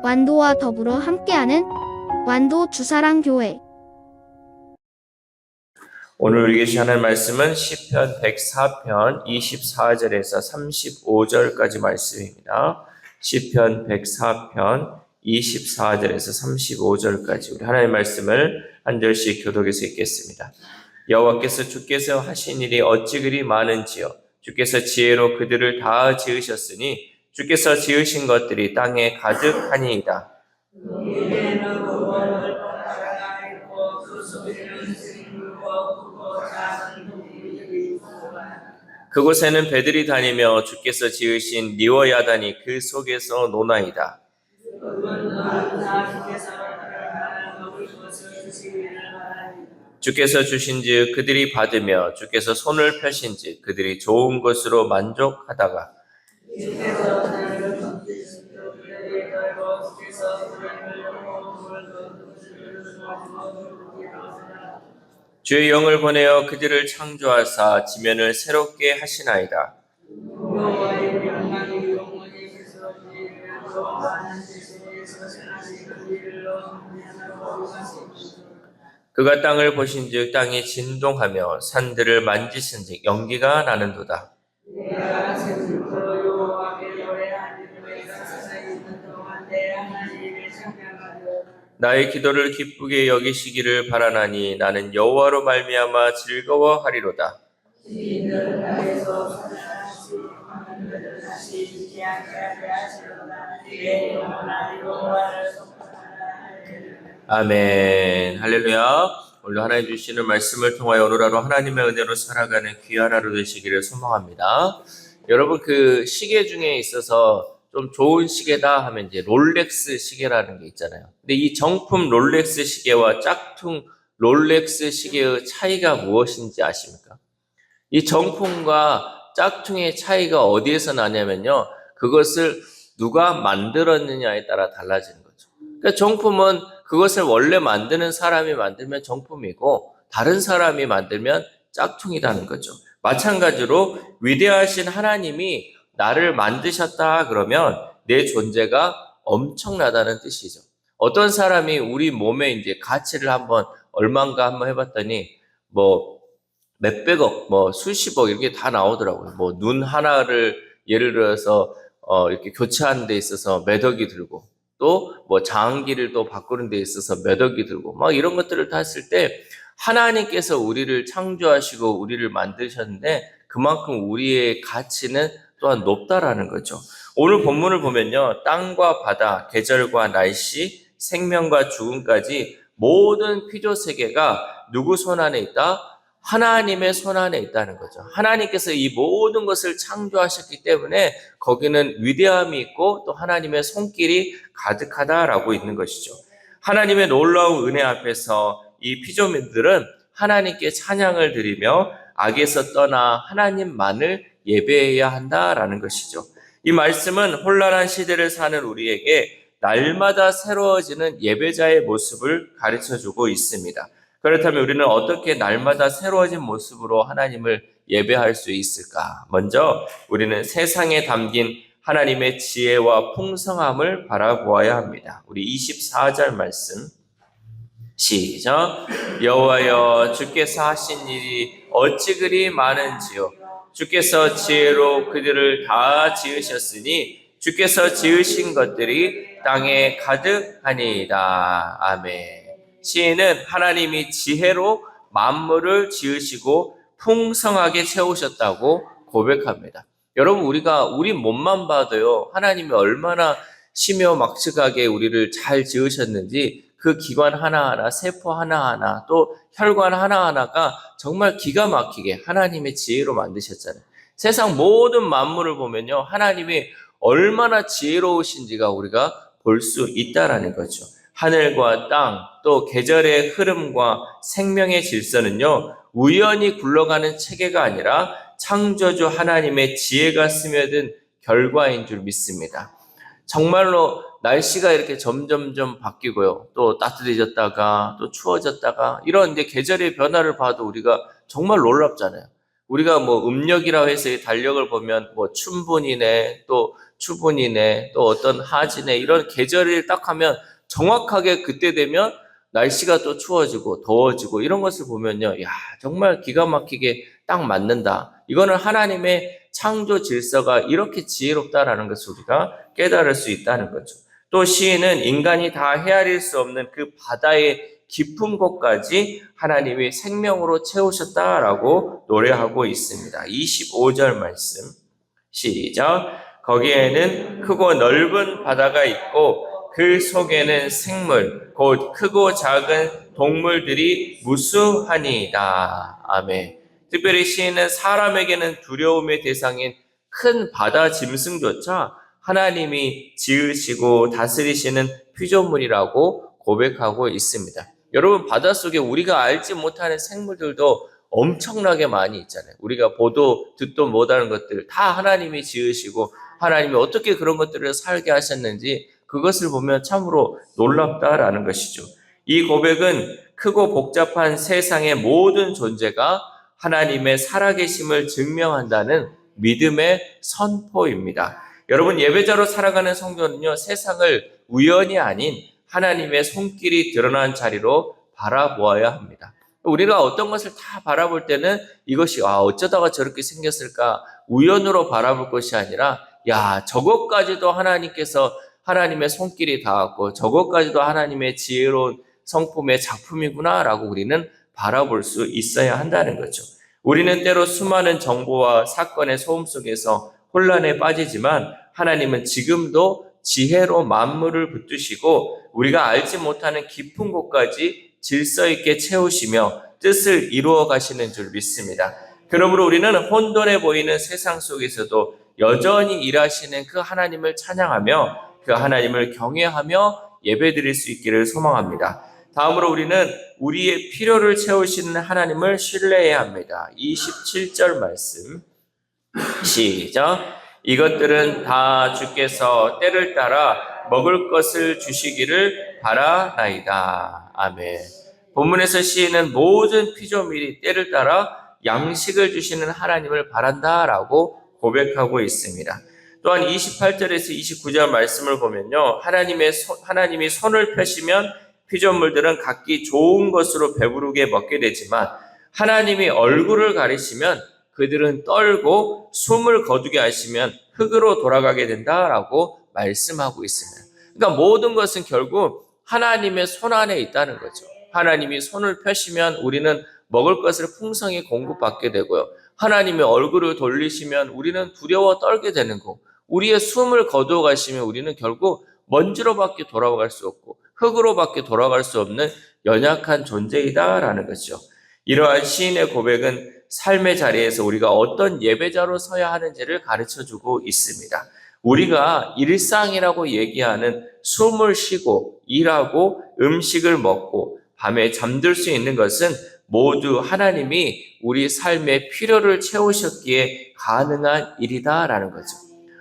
완도와 더불어 함께하는 완도 주사랑교회. 오늘 우리 계신 하나님 말씀은 시편 104편 24절에서 35절까지 말씀입니다. 시편 104편 24절에서 35절까지 우리 하나님의 말씀을 한 절씩 교독해서 읽겠습니다. 여호와께서 주께서 하신 일이 어찌 그리 많은지요. 주께서 지혜로 그들을 다 지으셨으니 주께서 지으신 것들이 땅에 가득하니이다. 그곳에는 배들이 다니며 주께서 지으신 니워야단이 그 속에서 노나이다. 주께서 주신즉 그들이 받으며 주께서 손을 펴신즉 그들이 좋은 것으로 만족하다가 주의 영을 보내어 그들을 창조하사 지면을 새롭게 하시나이다. 그가 땅을 보신즉 땅이 진동하며 산들을 만지신즉 연기가 나는도다. 나의 기도를 기쁘게 여기시기를 바라나니 나는 여호와로 말미암아 즐거워하리로다. 아멘. 할렐루야. 오늘 하나님 주시는 말씀을 통하여 오늘 하루 하나님의 은혜로 살아가는 귀한 하루 되시기를 소망합니다. 여러분, 그 시계 중에 있어서 좀 좋은 시계다 하면 이제 롤렉스 시계라는 게 있잖아요. 근데 이 정품 롤렉스 시계와 짝퉁 롤렉스 시계의 차이가 무엇인지 아십니까? 이 정품과 짝퉁의 차이가 어디에서 나냐면요. 그것을 누가 만들었느냐에 따라 달라지는 거죠. 그러니까 정품은 그것을 원래 만드는 사람이 만들면 정품이고 다른 사람이 만들면 짝퉁이라는 거죠. 마찬가지로 위대하신 하나님이 나를 만드셨다 그러면 내 존재가 엄청나다는 뜻이죠. 어떤 사람이 우리 몸에 이제 가치를 얼마인가 한번 해봤더니 몇백억, 수십억 이렇게 다 나오더라고요. 눈 하나를 예를 들어서 이렇게 교체하는 데 있어서 몇 억이 들고 또 장기를 또 바꾸는 데 있어서 몇 억이 들고 막 이런 것들을 다 했을 때 하나님께서 우리를 창조하시고 우리를 만드셨는데 그만큼 우리의 가치는 또한 높다라는 거죠. 오늘 본문을 보면요. 땅과 바다, 계절과 날씨, 생명과 죽음까지 모든 피조 세계가 누구 손 안에 있다? 하나님의 손 안에 있다는 거죠. 하나님께서 이 모든 것을 창조하셨기 때문에 거기는 위대함이 있고 또 하나님의 손길이 가득하다라고 있는 것이죠. 하나님의 놀라운 은혜 앞에서 이 피조민들은 하나님께 찬양을 드리며 악에서 떠나 하나님만을 예배해야 한다라는 것이죠. 이 말씀은 혼란한 시대를 사는 우리에게 날마다 새로워지는 예배자의 모습을 가르쳐주고 있습니다. 그렇다면 우리는 어떻게 날마다 새로워진 모습으로 하나님을 예배할 수 있을까? 먼저 우리는 세상에 담긴 하나님의 지혜와 풍성함을 바라보아야 합니다. 우리 24절 말씀 시작. 여호와여 주께서 하신 일이 어찌 그리 많은지요. 주께서 지혜로 그들을 다 지으셨으니 주께서 지으신 것들이 땅에 가득하니이다. 아멘. 시인은 하나님이 지혜로 만물을 지으시고 풍성하게 채우셨다고 고백합니다. 여러분, 우리 몸만 봐도요, 하나님이 얼마나 심요 막측하게 우리를 잘 지으셨는지 그 기관 하나하나, 세포 하나하나, 또 혈관 하나하나가 정말 기가 막히게 하나님의 지혜로 만드셨잖아요. 세상 모든 만물을 보면요, 하나님이 얼마나 지혜로우신지가 우리가 볼 수 있다라는 거죠. 하늘과 땅, 또 계절의 흐름과 생명의 질서는요, 우연히 굴러가는 체계가 아니라 창조주 하나님의 지혜가 스며든 결과인 줄 믿습니다. 정말로 날씨가 이렇게 점점점 바뀌고요. 또 따뜻해졌다가 또 추워졌다가 이런 이제 계절의 변화를 봐도 우리가 정말 놀랍잖아요. 우리가 음력이라고 해서 이 달력을 보면 춘분이네, 또 추분이네, 또 어떤 하지네, 이런 계절을 딱 하면 정확하게 그때 되면 날씨가 또 추워지고 더워지고 이런 것을 보면요. 야, 정말 기가 막히게 딱 맞는다. 이거는 하나님의 창조 질서가 이렇게 지혜롭다라는 것을 우리가 깨달을 수 있다는 거죠. 또 시인은 인간이 다 헤아릴 수 없는 그 바다의 깊은 곳까지 하나님이 생명으로 채우셨다라고 노래하고 있습니다. 25절 말씀 시작. 거기에는 크고 넓은 바다가 있고 그 속에는 생물 곧 크고 작은 동물들이 무수하니이다. 아멘. 특별히 시인은 사람에게는 두려움의 대상인 큰 바다 짐승조차 하나님이 지으시고 다스리시는 피조물이라고 고백하고 있습니다. 여러분, 바닷속에 우리가 알지 못하는 생물들도 엄청나게 많이 있잖아요. 우리가 보도 듣도 못하는 것들 다 하나님이 지으시고 하나님이 어떻게 그런 것들을 살게 하셨는지 그것을 보면 참으로 놀랍다라는 것이죠. 이 고백은 크고 복잡한 세상의 모든 존재가 하나님의 살아계심을 증명한다는 믿음의 선포입니다. 여러분, 예배자로 살아가는 성도는요, 세상을 우연이 아닌 하나님의 손길이 드러난 자리로 바라보아야 합니다. 우리가 어떤 것을 다 바라볼 때는 이것이 어쩌다가 저렇게 생겼을까 우연으로 바라볼 것이 아니라 야, 저것까지도 하나님께서 하나님의 손길이 닿았고 저것까지도 하나님의 지혜로운 성품의 작품이구나라고 우리는 바라볼 수 있어야 한다는 거죠. 우리는 때로 수많은 정보와 사건의 소음 속에서 혼란에 빠지지만 하나님은 지금도 지혜로 만물을 붙드시고 우리가 알지 못하는 깊은 곳까지 질서 있게 채우시며 뜻을 이루어 가시는 줄 믿습니다. 그러므로 우리는 혼돈해 보이는 세상 속에서도 여전히 일하시는 그 하나님을 찬양하며 그 하나님을 경외하며 예배드릴 수 있기를 소망합니다. 다음으로 우리는 우리의 필요를 채우시는 하나님을 신뢰해야 합니다. 27절 말씀 시작. 이것들은 다 주께서 때를 따라 먹을 것을 주시기를 바라나이다. 아멘. 본문에서 시인은 모든 피조물이 때를 따라 양식을 주시는 하나님을 바란다라고 고백하고 있습니다. 또한 28절에서 29절 말씀을 보면요. 하나님이 손을 펴시면 피조물들은 각기 좋은 것으로 배부르게 먹게 되지만 하나님이 얼굴을 가리시면 그들은 떨고 숨을 거두게 하시면 흙으로 돌아가게 된다라고 말씀하고 있습니다. 그러니까 모든 것은 결국 하나님의 손 안에 있다는 거죠. 하나님이 손을 펴시면 우리는 먹을 것을 풍성히 공급받게 되고요. 하나님의 얼굴을 돌리시면 우리는 두려워 떨게 되는 거. 우리의 숨을 거두어 가시면 우리는 결국 먼지로밖에 돌아갈 수 없고 흙으로밖에 돌아갈 수 없는 연약한 존재이다라는 거죠. 이러한 시인의 고백은 삶의 자리에서 우리가 어떤 예배자로 서야 하는지를 가르쳐주고 있습니다. 우리가 일상이라고 얘기하는 숨을 쉬고 일하고 음식을 먹고 밤에 잠들 수 있는 것은 모두 하나님이 우리 삶의 필요를 채우셨기에 가능한 일이다라는 거죠.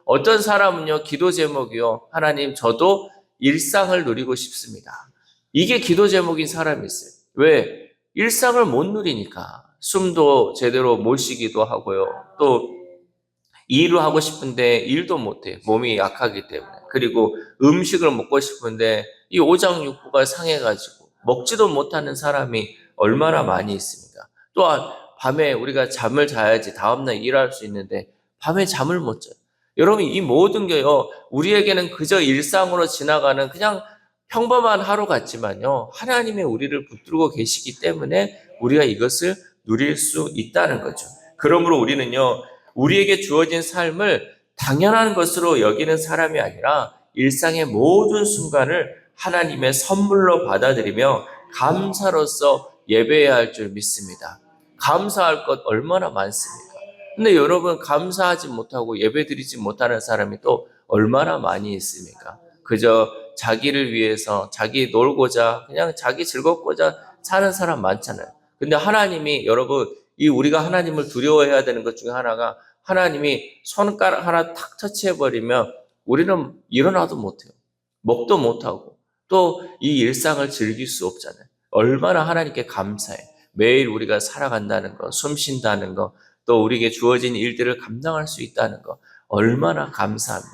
어떤 사람은요, 기도 제목이요, 하나님 저도 일상을 누리고 싶습니다. 이게 기도 제목인 사람이 있어요. 왜? 일상을 못 누리니까. 숨도 제대로 못 쉬기도 하고요. 또 일을 하고 싶은데 일도 못해요. 몸이 약하기 때문에. 그리고 음식을 먹고 싶은데 이 오장육부가 상해가지고 먹지도 못하는 사람이 얼마나 많이 있습니까? 또한 밤에 우리가 잠을 자야지 다음날 일할 수 있는데 밤에 잠을 못 자요. 여러분, 이 모든 게요, 우리에게는 그저 일상으로 지나가는 그냥 평범한 하루 같지만요, 하나님의 우리를 붙들고 계시기 때문에 우리가 이것을 누릴 수 있다는 거죠. 그러므로 우리는요, 우리에게 주어진 삶을 당연한 것으로 여기는 사람이 아니라 일상의 모든 순간을 하나님의 선물로 받아들이며 감사로서 예배해야 할 줄 믿습니다. 감사할 것 얼마나 많습니까? 근데 여러분, 감사하지 못하고 예배드리지 못하는 사람이 또 얼마나 많이 있습니까? 그저 자기를 위해서 자기 놀고자 그냥 자기 즐겁고자 사는 사람 많잖아요. 근데 하나님이 여러분, 이 우리가 하나님을 두려워해야 되는 것 중에 하나가 하나님이 손가락 하나 탁 터치해버리면 우리는 일어나도 못해요. 먹도 못하고 또 이 일상을 즐길 수 없잖아요. 얼마나 하나님께 감사해. 매일 우리가 살아간다는 거, 숨 쉰다는 거, 또 우리에게 주어진 일들을 감당할 수 있다는 거 얼마나 감사합니다.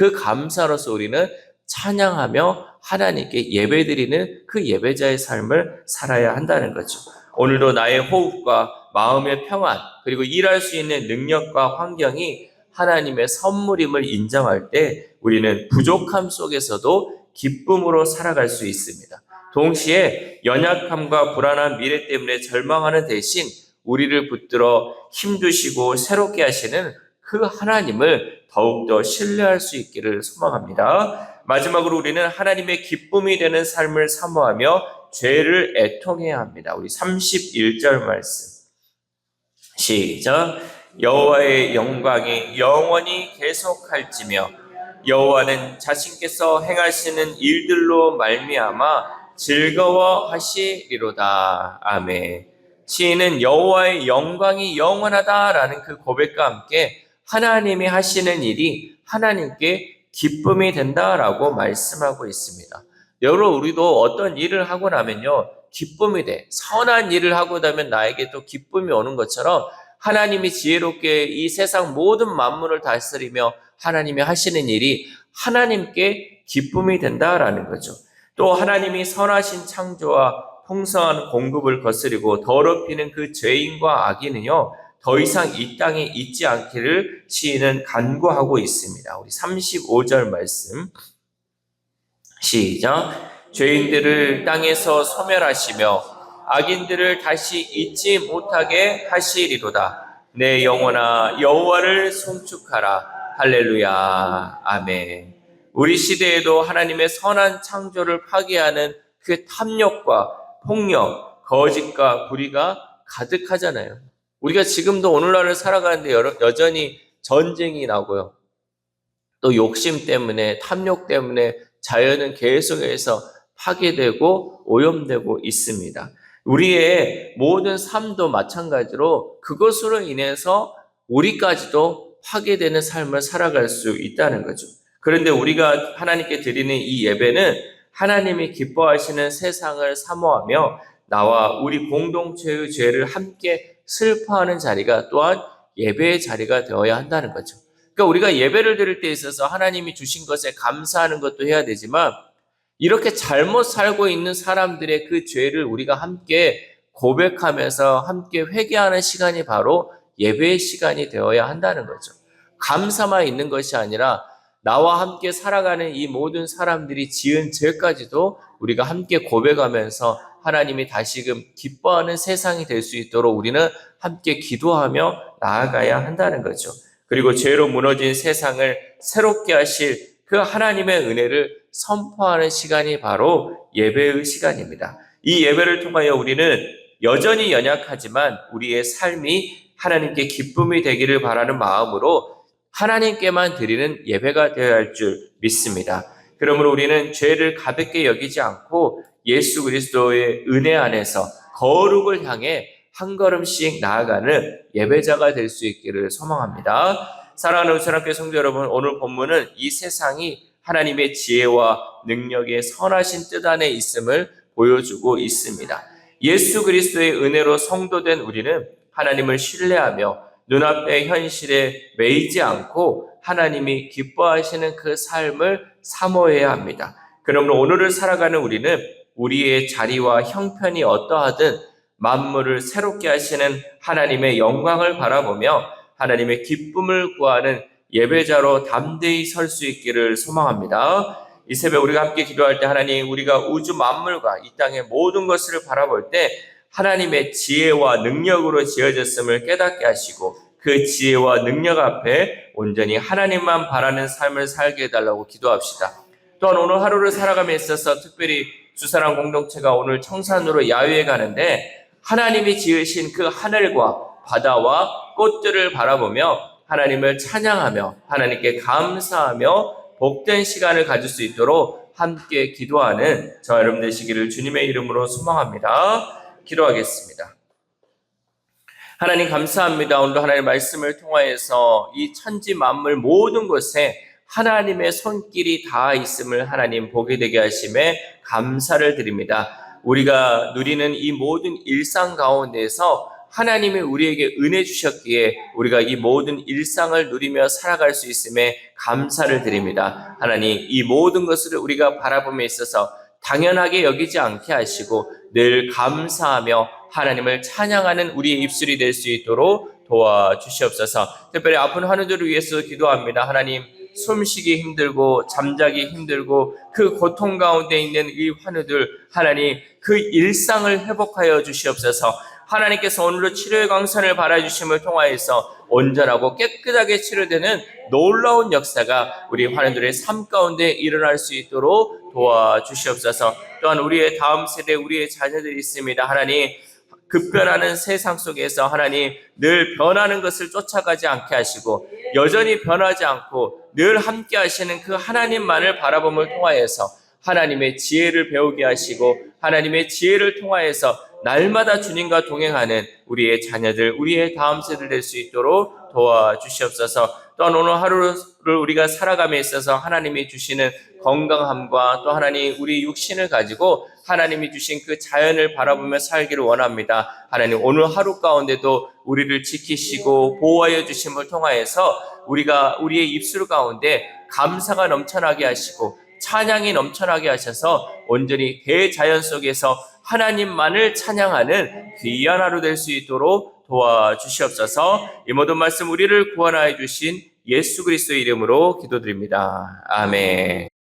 그 감사로서 우리는 찬양하며 하나님께 예배드리는 그 예배자의 삶을 살아야 한다는 거죠. 오늘도 나의 호흡과 마음의 평안, 그리고 일할 수 있는 능력과 환경이 하나님의 선물임을 인정할 때 우리는 부족함 속에서도 기쁨으로 살아갈 수 있습니다. 동시에 연약함과 불안한 미래 때문에 절망하는 대신 우리를 붙들어 힘주시고 새롭게 하시는 그 하나님을 더욱더 신뢰할 수 있기를 소망합니다. 마지막으로 우리는 하나님의 기쁨이 되는 삶을 사모하며 죄를 애통해야 합니다. 우리 31절 말씀 시작. 여호와의 영광이 영원히 계속할지며 여호와는 자신께서 행하시는 일들로 말미암아 즐거워하시리로다. 아멘. 시인은 여호와의 영광이 영원하다라는 그 고백과 함께 하나님이 하시는 일이 하나님께 기쁨이 된다라고 말씀하고 있습니다. 여러분, 우리도 어떤 일을 하고 나면요, 기쁨이 돼. 선한 일을 하고 나면 나에게 또 기쁨이 오는 것처럼 하나님이 지혜롭게 이 세상 모든 만물을 다스리며 하나님이 하시는 일이 하나님께 기쁨이 된다라는 거죠. 또 하나님이 선하신 창조와 풍성한 공급을 거스리고 더럽히는 그 죄인과 악인은요, 더 이상 이 땅에 있지 않기를 시인은 간구하고 있습니다. 우리 35절 말씀 시작. 죄인들을 땅에서 소멸하시며 악인들을 다시 잊지 못하게 하시리로다. 내 영혼아 여호와를 송축하라. 할렐루야. 아멘. 우리 시대에도 하나님의 선한 창조를 파괴하는 그 탐욕과 폭력, 거짓과 불의가 가득하잖아요. 우리가 지금도 오늘날을 살아가는데 여전히 전쟁이 나고요. 또 욕심 때문에, 탐욕 때문에 자연은 계속해서 파괴되고 오염되고 있습니다. 우리의 모든 삶도 마찬가지로 그것으로 인해서 우리까지도 파괴되는 삶을 살아갈 수 있다는 거죠. 그런데 우리가 하나님께 드리는 이 예배는 하나님이 기뻐하시는 세상을 사모하며 나와 우리 공동체의 죄를 함께 슬퍼하는 자리가 또한 예배의 자리가 되어야 한다는 거죠. 그러니까 우리가 예배를 드릴 때 있어서 하나님이 주신 것에 감사하는 것도 해야 되지만 이렇게 잘못 살고 있는 사람들의 그 죄를 우리가 함께 고백하면서 함께 회개하는 시간이 바로 예배의 시간이 되어야 한다는 거죠. 감사만 있는 것이 아니라 나와 함께 살아가는 이 모든 사람들이 지은 죄까지도 우리가 함께 고백하면서 하나님이 다시금 기뻐하는 세상이 될 수 있도록 우리는 함께 기도하며 나아가야 한다는 거죠. 그리고 죄로 무너진 세상을 새롭게 하실 그 하나님의 은혜를 선포하는 시간이 바로 예배의 시간입니다. 이 예배를 통하여 우리는 여전히 연약하지만 우리의 삶이 하나님께 기쁨이 되기를 바라는 마음으로 하나님께만 드리는 예배가 되어야 할 줄 믿습니다. 그러므로 우리는 죄를 가볍게 여기지 않고 예수 그리스도의 은혜 안에서 거룩을 향해 한 걸음씩 나아가는 예배자가 될 수 있기를 소망합니다. 사랑하는 사랑교회 성도 여러분, 오늘 본문은 이 세상이 하나님의 지혜와 능력의 선하신 뜻 안에 있음을 보여주고 있습니다. 예수 그리스도의 은혜로 성도된 우리는 하나님을 신뢰하며 눈앞의 현실에 매이지 않고 하나님이 기뻐하시는 그 삶을 사모해야 합니다. 그러므로 오늘을 살아가는 우리는 우리의 자리와 형편이 어떠하든 만물을 새롭게 하시는 하나님의 영광을 바라보며 하나님의 기쁨을 구하는 예배자로 담대히 설 수 있기를 소망합니다. 이 새벽 우리가 함께 기도할 때 하나님, 우리가 우주 만물과 이 땅의 모든 것을 바라볼 때 하나님의 지혜와 능력으로 지어졌음을 깨닫게 하시고 그 지혜와 능력 앞에 온전히 하나님만 바라는 삶을 살게 해달라고 기도합시다. 또한 오늘 하루를 살아감에 있어서 특별히 주사랑 공동체가 오늘 청산으로 야유회 가는데 하나님이 지으신 그 하늘과 바다와 꽃들을 바라보며 하나님을 찬양하며 하나님께 감사하며 복된 시간을 가질 수 있도록 함께 기도하는 저와 여러분 되시기를 주님의 이름으로 소망합니다. 기도하겠습니다. 하나님 감사합니다. 오늘도 하나님의 말씀을 통하여서 이 천지 만물 모든 곳에 하나님의 손길이 닿아 있음을 하나님 보게 되게 하심에 감사를 드립니다. 우리가 누리는 이 모든 일상 가운데서 하나님이 우리에게 은혜 주셨기에 우리가 이 모든 일상을 누리며 살아갈 수 있음에 감사를 드립니다. 하나님, 이 모든 것을 우리가 바라봄에 있어서 당연하게 여기지 않게 하시고 늘 감사하며 하나님을 찬양하는 우리의 입술이 될 수 있도록 도와주시옵소서. 특별히 아픈 환우들을 위해서 기도합니다. 하나님, 숨쉬기 힘들고 잠자기 힘들고 그 고통 가운데 있는 이 환우들, 하나님 그 일상을 회복하여 주시옵소서. 하나님께서 오늘도 치료의 광선을 발아주심을 통하여서 온전하고 깨끗하게 치료되는 놀라운 역사가 우리 환우들의 삶 가운데 일어날 수 있도록 도와주시옵소서. 또한 우리의 다음 세대, 우리의 자녀들이 있습니다. 하나님, 급변하는 세상 속에서 하나님 늘 변하는 것을 쫓아가지 않게 하시고 여전히 변하지 않고 늘 함께 하시는 그 하나님만을 바라봄을 통하여서 하나님의 지혜를 배우게 하시고 하나님의 지혜를 통하여서 날마다 주님과 동행하는 우리의 자녀들, 우리의 다음 세대들 될 수 있도록 도와주시옵소서. 또한 오늘 하루를 우리가 살아감에 있어서 하나님이 주시는 건강함과 또 하나님 우리 육신을 가지고 하나님이 주신 그 자연을 바라보며 살기를 원합니다. 하나님, 오늘 하루 가운데도 우리를 지키시고 보호하여 주심을 통하여서 우리가 우리의 입술 가운데 감사가 넘쳐나게 하시고 찬양이 넘쳐나게 하셔서 온전히 대자연 속에서 하나님만을 찬양하는 귀한 하루 될 수 있도록 도와주시옵소서. 이 모든 말씀 우리를 구원하여 주신 예수 그리스도의 이름으로 기도드립니다. 아멘.